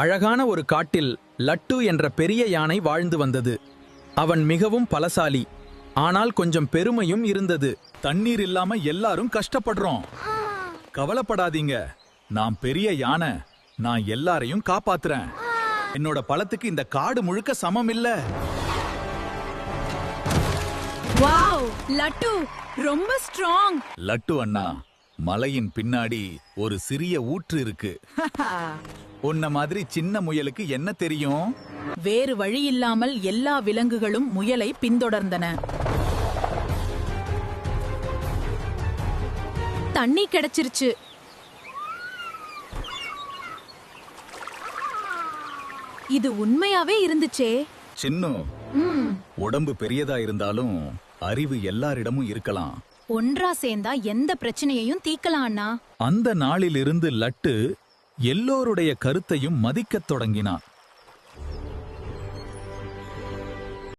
அழகான ஒரு காட்டில் லட்டு என்ற பெரிய யானை வாழ்ந்து வந்தது. அவன் மிகவும் பலசாலி, ஆனால் கொஞ்சம் பெருமையும் இருந்தது. தண்ணீர் இல்லாம எல்லாரும் கஷ்டப்படுறோம். கவலைப்படாதீங்க, நான் பெரிய யானை, நான் எல்லாரையும் காப்பாத்துறேன். என்னோட பலத்துக்கு இந்த காடு முழுக்க சமம் இல்ல. வாவ், லட்டு ரொம்ப ஸ்ட்ராங். லட்டு அண்ணா, மலையின் பின்னாடி ஒரு சிறிய ஊற்று இருக்கு. உன்ன மாதிரி சின்ன முயலுக்கு என்ன தெரியும்? வேறு வழி இல்லாமல் எல்லா விலங்குகளும் முயலை பின்தொடர்ந்தன. தண்ணி கிடைச்சிருச்சு. இது உண்மையாவே இருந்துச்சே. சின்னு, உடம்பு பெரியதா இருந்தாலும் அறிவு எல்லாரிடமும் இருக்கலாம். ஒன்றா சேர்ந்தா எந்த பிரச்சனையையும் தீக்கலாம் அண்ணா. அந்த நாளிலிருந்து லட்டு எல்லோருடைய கருத்தையும் மதிக்கத் தொடங்கினான்.